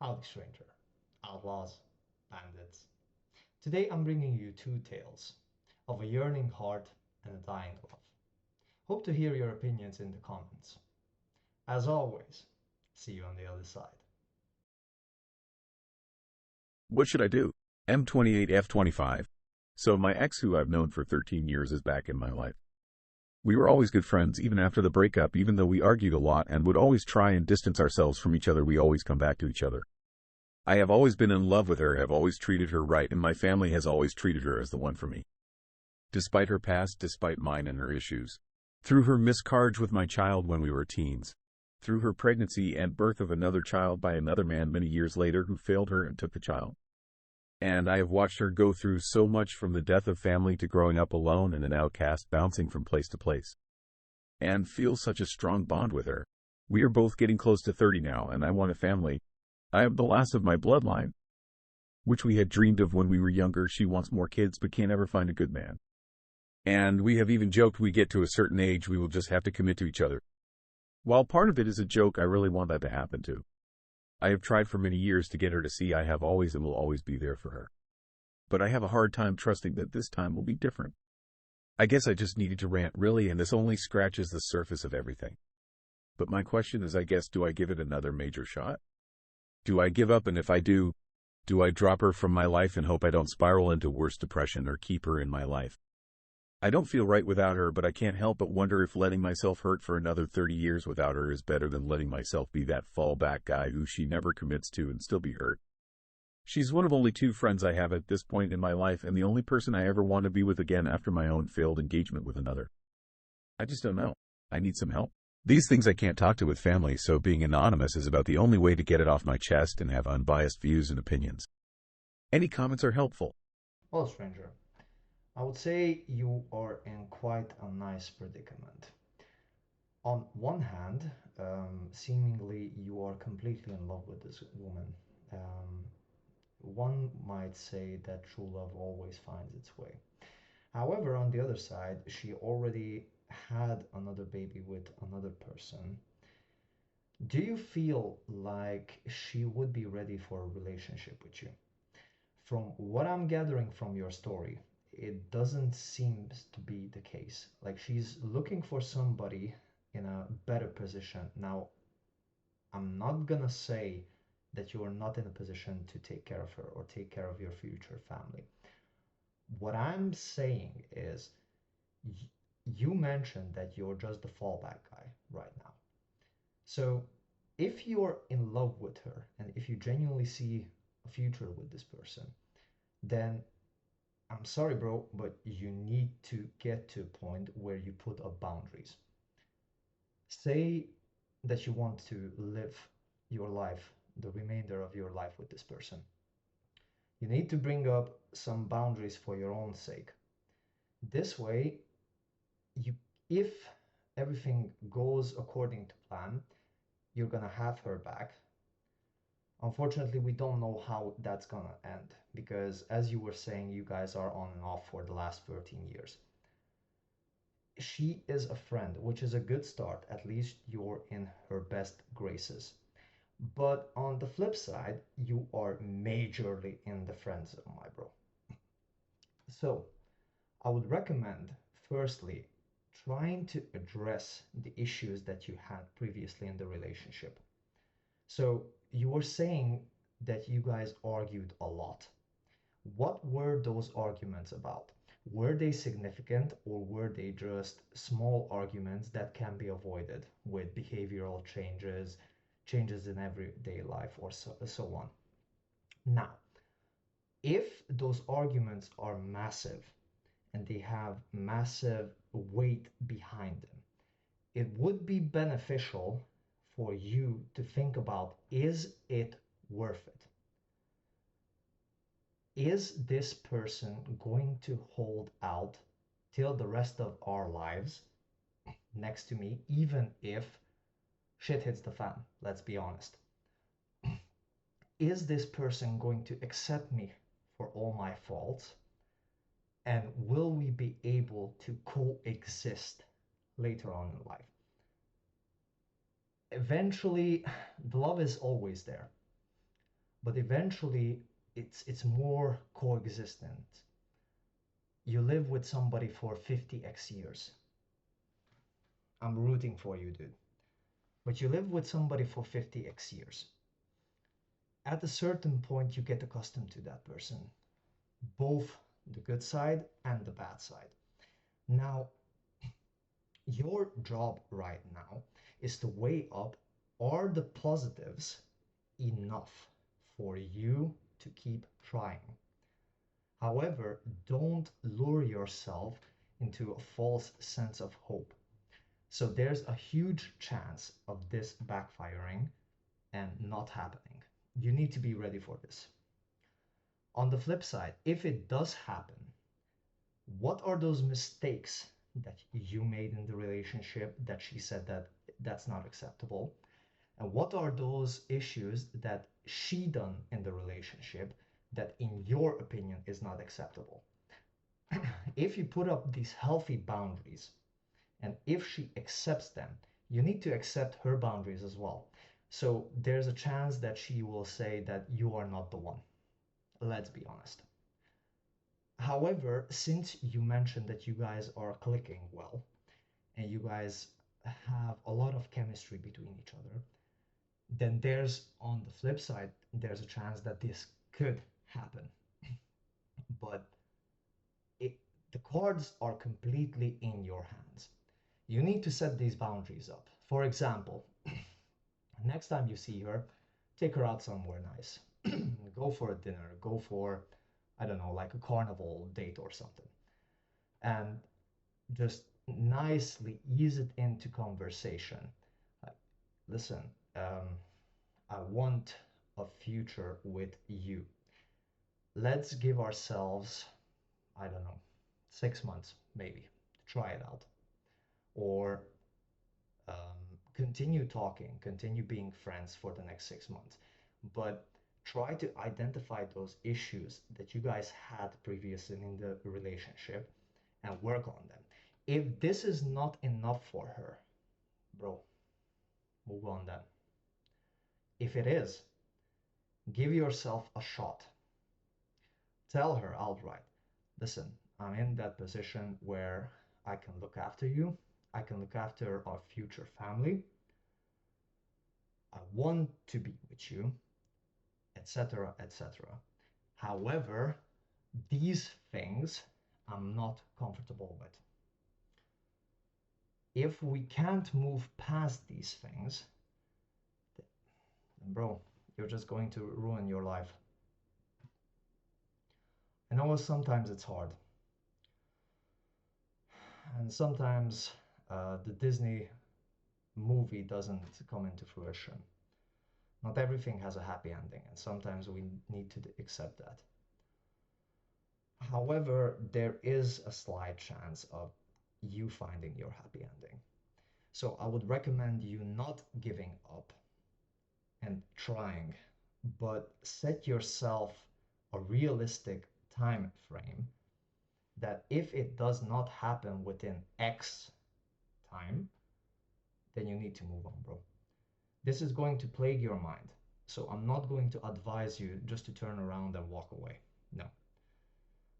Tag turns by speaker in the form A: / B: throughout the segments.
A: Howdy, stranger, outlaws, bandits. Today I'm bringing you two tales of a yearning heart and a dying love. Hope to hear your opinions in the comments. As always, see you on the other side.
B: What should I do? M28F25. So my ex, who I've known for 13 years, is back in my life. We were always good friends, even after the breakup. Even though we argued a lot and would always try and distance ourselves from each other, we always come back to each other. I have always been in love with her, have always treated her right, and my family has always treated her as the one for me. Despite her past, despite mine and her issues. Through her miscarriage with my child when we were teens. Through her pregnancy and birth of another child by another man many years later who failed her and took the child. And I have watched her go through so much, from the death of family to growing up alone and an outcast, bouncing from place to place. And feel such a strong bond with her. We are both getting close to 30 now, and I want a family. I am the last of my bloodline, which we had dreamed of when we were younger. She wants more kids but can't ever find a good man. And we have even joked we get to a certain age we will just have to commit to each other. While part of it is a joke, I really want that to happen too. I have tried for many years to get her to see I have always and will always be there for her. But I have a hard time trusting that this time will be different. I guess I just needed to rant, really, and this only scratches the surface of everything. But my question is, I guess, do I give it another major shot? Do I give up, and if I do I drop her from my life and hope I don't spiral into worse depression, or keep her in my life? I don't feel right without her, but I can't help but wonder if letting myself hurt for another 30 years without her is better than letting myself be that fallback guy who she never commits to and still be hurt. She's one of only two friends I have at this point in my life, and the only person I ever want to be with again after my own failed engagement with another. I just don't know. I need some help. These things I can't talk to with family, so being anonymous is about the only way to get it off my chest and have unbiased views and opinions. Any comments are helpful.
A: Well, stranger, I would say you are in quite a nice predicament. On one hand, seemingly you are completely in love with this woman. Um, one might say that true love always finds its way. However, on the other side, she already had another baby with another person. Do you feel like she would be ready for a relationship with you? From what I'm gathering from your story, it doesn't seem to be the case. Like, she's looking for somebody in a better position. Now, I'm not gonna say that you are not in a position to take care of her or take care of your future family. What I'm saying is, you mentioned that you're just the fallback guy right now. So, if you're in love with her and if you genuinely see a future with this person, then I'm sorry, bro, but you need to get to a point where you put up boundaries. Say that you want to live your life, the remainder of your life with this person. You need to bring up some boundaries for your own sake. This way, you, if everything goes according to plan, you're gonna have her back. Unfortunately, we don't know how that's gonna end because, as you were saying, you guys are on and off for the last 13 years. She is a friend, which is a good start. At least you're in her best graces. But on the flip side, you are majorly in the friend zone, my bro. So I would recommend, firstly, trying to address the issues that you had previously in the relationship. So you were saying that you guys argued a lot. What were those arguments about? Were they significant, or were they just small arguments that can be avoided with behavioral changes, changes in everyday life, or so on? Now, if those arguments are massive and they have massive weight behind them, it would be beneficial for you to think about, is it worth it? Is this person going to hold out till the rest of our lives next to me, even if shit hits the fan? Let's be honest. Is this person going to accept me for all my faults? And will we be able to coexist later on in life? Eventually, the love is always there. but eventually it's more coexistent. You live with somebody for 50x years. I'm rooting for you, dude. But you live with somebody for 50x years. At a certain point, you get accustomed to that person, both the good side and the bad side. Now, your job right now is to weigh up, are the positives enough for you to keep trying? However, don't lure yourself into a false sense of hope. So there's a huge chance of this backfiring and not happening. You need to be ready for this. On the flip side, if it does happen, what are those mistakes that you made in the relationship that she said that that's not acceptable? And what are those issues that she done in the relationship that in your opinion is not acceptable? If you put up these healthy boundaries and if she accepts them, you need to accept her boundaries as well. So there's a chance that she will say that you are not the one. Let's be honest. However, since you mentioned that you guys are clicking well and you guys have a lot of chemistry between each other, then there's on the flip side, there's a chance that this could happen. But it, the cards are completely in your hands. You need to set these boundaries up. For example, next time you see her, take her out somewhere nice. Go for a dinner, go for, I don't know, like a carnival date or something. And just nicely ease it into conversation. Like, listen, I want a future with you. Let's give ourselves, I don't know, 6 months maybe to try it out. Or continue talking, continue being friends for the next 6 months. But try to identify those issues that you guys had previously in the relationship and work on them. If this is not enough for her, bro, move on then. If it is, give yourself a shot. Tell her outright, listen, I'm in that position where I can look after you, I can look after our future family, I want to be with you, etc., etc. However, these things I'm not comfortable with. If we can't move past these things, then bro, you're just going to ruin your life. I know sometimes it's hard. And sometimes the Disney movie doesn't come into fruition. Not everything has a happy ending, and sometimes we need to accept that. However, there is a slight chance of you finding your happy ending. So I would recommend you not giving up and trying, but set yourself a realistic time frame that if it does not happen within X time, then you need to move on, bro. This is going to plague your mind. So I'm not going to advise you just to turn around and walk away. No.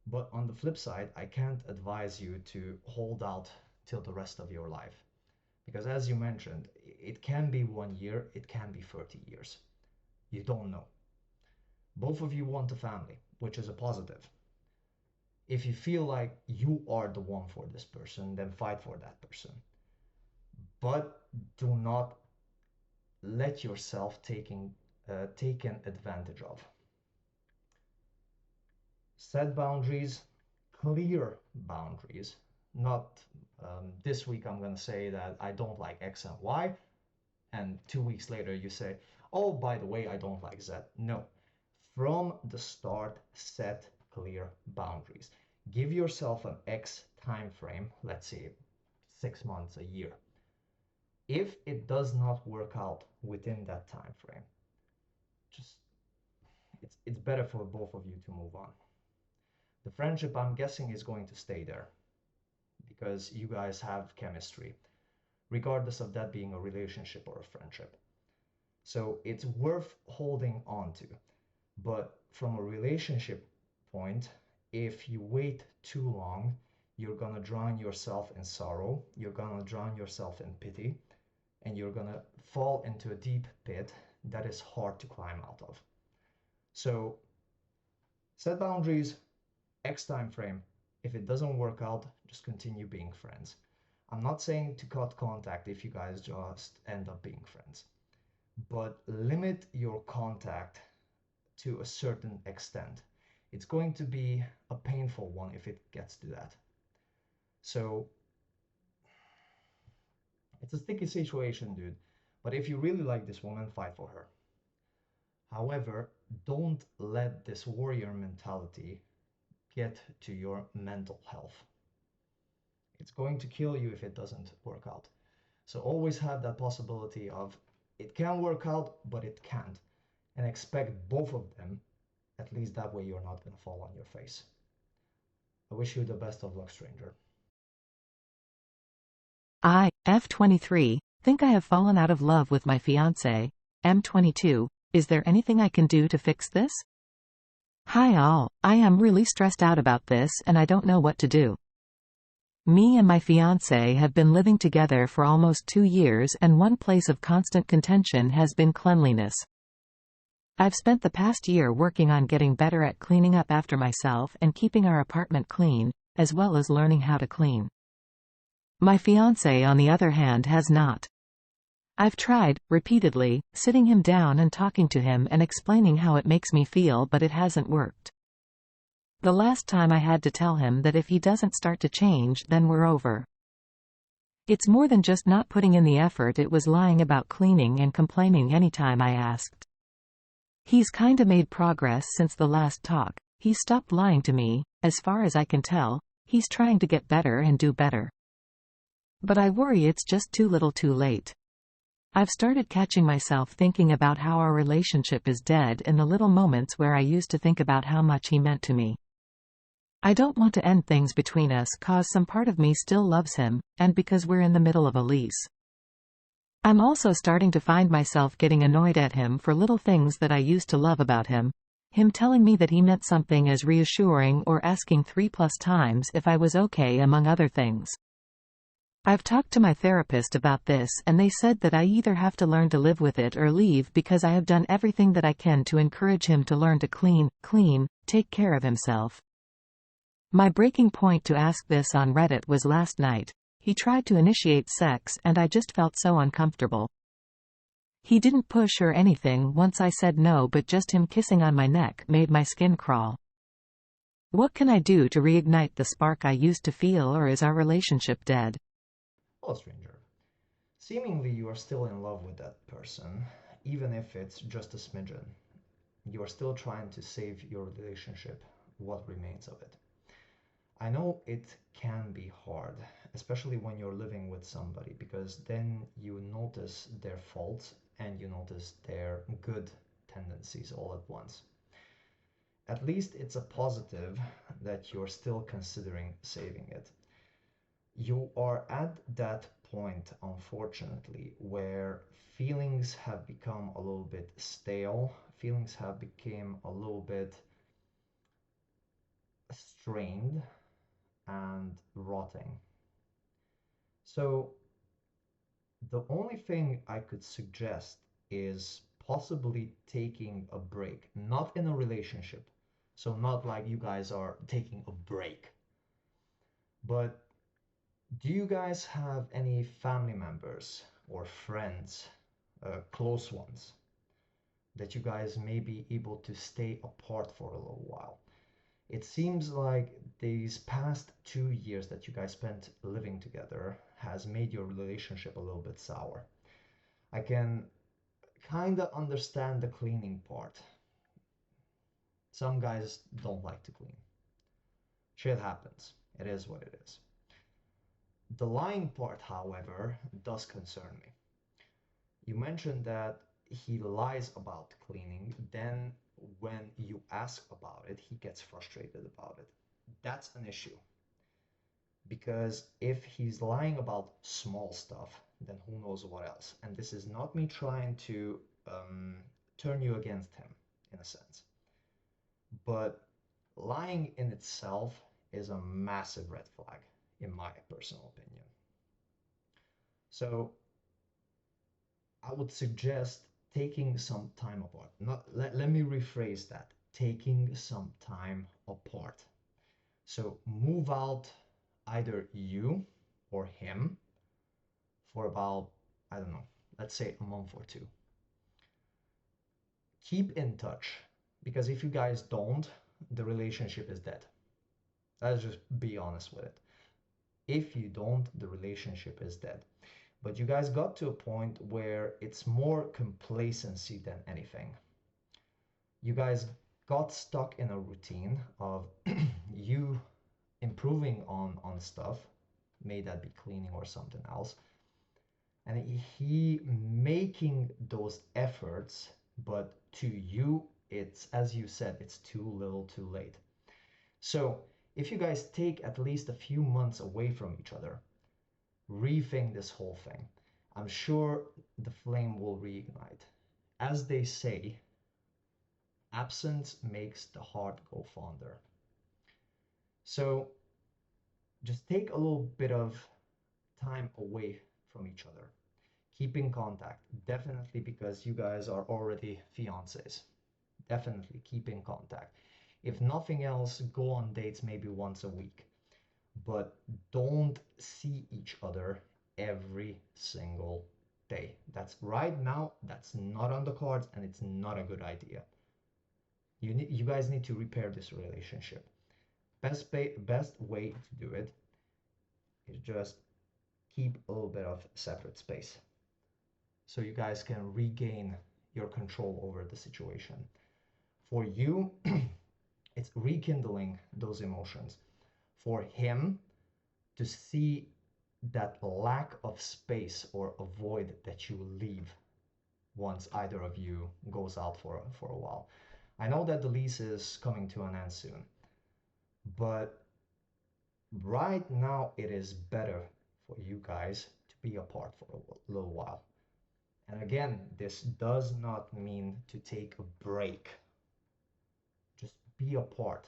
A: But on the flip side, I can't advise you to hold out till the rest of your life. Because as you mentioned, it can be 1 year, it can be 30 years. You don't know. Both of you want a family, which is a positive. If you feel like you are the one for this person, then fight for that person. But do not let yourself taken advantage of. Set boundaries, clear boundaries. Not this week I'm going to say that I don't like X and Y, and 2 weeks later you say, oh, by the way, I don't like Z. No. From the start, set clear boundaries. Give yourself an X time frame, let's say 6 months, a year. If it does not work out within that time frame, just it's better for both of you to move on. The friendship, I'm guessing, is going to stay there because you guys have chemistry, regardless of that being a relationship or a friendship. So it's worth holding on to. But from a relationship point, if you wait too long, you're gonna drown yourself in sorrow, you're gonna drown yourself in pity, and you're gonna fall into a deep pit that is hard to climb out of. So set boundaries, X time frame. If it doesn't work out, just continue being friends. I'm not saying to cut contact if you guys just end up being friends, but limit your contact to a certain extent. It's going to be a painful one if it gets to that. So it's a sticky situation, dude. But if you really like this woman, fight for her. However, don't let this warrior mentality get to your mental health. It's going to kill you if it doesn't work out. So always have that possibility of it can work out, but it can't. And expect both of them. At least that way you're not going to fall on your face. I wish you the best of luck, stranger.
C: I, F23, think I have fallen out of love with my fiance, M22. Is there anything I can do to fix this? Hi all, I am really stressed out about this and I don't know what to do. Me and my fiance have been living together for almost 2 years and one place of constant contention has been cleanliness. I've spent the past year working on getting better at cleaning up after myself and keeping our apartment clean, as well as learning how to clean. My fiance, on the other hand, has not. I've tried, repeatedly, sitting him down and talking to him and explaining how it makes me feel, but it hasn't worked. The last time I had to tell him that if he doesn't start to change, then we're over. It's more than just not putting in the effort, it was lying about cleaning and complaining anytime I asked. He's kinda made progress since the last talk. He stopped lying to me, as far as I can tell. He's trying to get better and do better. But I worry it's just too little too late. I've started catching myself thinking about how our relationship is dead in the little moments where I used to think about how much he meant to me. I don't want to end things between us cause some part of me still loves him, and because we're in the middle of a lease. I'm also starting to find myself getting annoyed at him for little things that I used to love about him. Him telling me that he meant something as reassuring or asking 3+ times if I was okay, among other things. I've talked to my therapist about this and they said that I either have to learn to live with it or leave because I have done everything that I can to encourage him to learn to clean, take care of himself. My breaking point to ask this on Reddit was last night. He tried to initiate sex and I just felt so uncomfortable. He didn't push or anything once I said no, but just him kissing on my neck made my skin crawl. What can I do to reignite the spark I used to feel, or is our relationship dead?
A: Well, stranger, seemingly you are still in love with that person, even if it's just a smidgen. You are still trying to save your relationship, what remains of it. I know it can be hard, especially when you're living with somebody, because then you notice their faults and you notice their good tendencies all at once. At least it's a positive that you're still considering saving it. You are at that point, unfortunately, where feelings have become a little bit stale, feelings have become a little bit strained and rotting. So the only thing I could suggest is possibly taking a break, not in a relationship. So not like you guys are taking a break, but do you guys have any family members or friends, close ones, that you guys may be able to stay apart for a little while? It seems like these past 2 years that you guys spent living together has made your relationship a little bit sour. I can kind of understand the cleaning part. Some guys don't like to clean. Shit happens. It is what it is. The lying part, however, does concern me. You mentioned that he lies about cleaning, then when you ask about it, he gets frustrated about it. That's an issue. Because if he's lying about small stuff, then who knows what else. And this is not me trying to turn you against him, in a sense. but lying in itself is a massive red flag, in my personal opinion. So I would suggest taking some time apart. Not, let me rephrase that. Taking some time apart. So move out either you or him for about, I don't know, let's say a month or two. Keep in touch, because if you guys don't, the relationship is dead. Let's just be honest with it. If you don't, the relationship is dead. But you guys got to a point where it's more complacency than anything. You guys got stuck in a routine of you improving on stuff, may that be cleaning or something else, and he making those efforts, but to you, it's, as you said, it's too little too late. So if you guys take at least a few months away from each other, rethink this whole thing, I'm sure the flame will reignite. As they say, absence makes the heart go fonder. So just take a little bit of time away from each other. Keep in contact, definitely, because you guys are already fiancés. Definitely keep in contact. If nothing else, go on dates maybe once a week, but don't see each other every single day. That's right now, that's not on the cards, and it's not a good idea. You guys need to repair this relationship. Best way to do it is just keep a little bit of separate space so you guys can regain your control over the situation. For you, it's rekindling those emotions. For him to see that lack of space or a void that you leave once either of you goes out for a while. I know that the lease is coming to an end soon, but right now it is better for you guys to be apart for a little while. And again, this does not mean to take a break. Just be apart.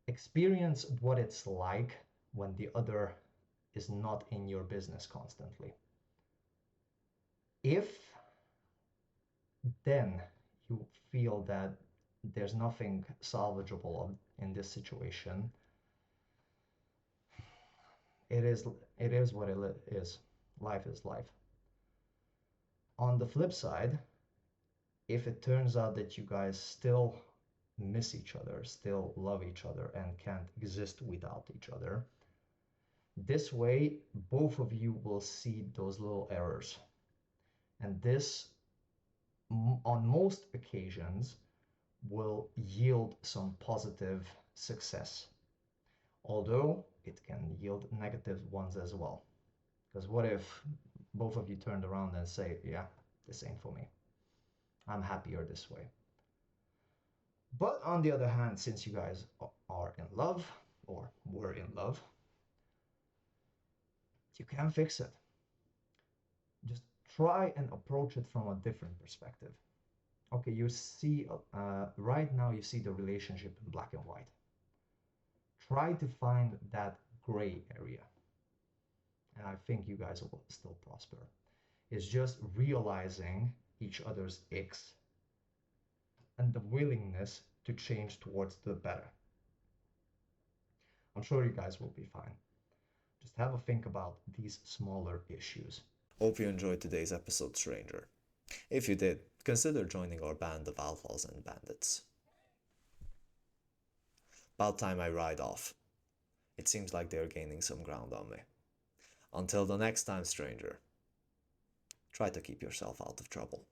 A: Experience what it's like when the other is not in your business constantly. If then you feel that there's nothing salvageable in this situation, it is what it is. Life is life. On the flip side, if it turns out that you guys still miss each other, still love each other, and can't exist without each other, this way both of you will see those little errors. And this, on most occasions, will yield some positive success, although it can yield negative ones as well. Because what if both of you turned around and say, yeah, this ain't for me. I'm happier this way. But on the other hand, since you guys are in love or were in love, you can fix it. Just try and approach it from a different perspective. Okay, you see, right now you see the relationship in black and white. Try to find that gray area. And I think you guys will still prosper. It's just realizing each other's icks and the willingness to change towards the better. I'm sure you guys will be fine. Just have a think about these smaller issues.
D: Hope you enjoyed today's episode, stranger. If you did, consider joining our band of alphas and bandits. About time I ride off. It seems like they're gaining some ground on me. Until the next time, stranger, try to keep yourself out of trouble.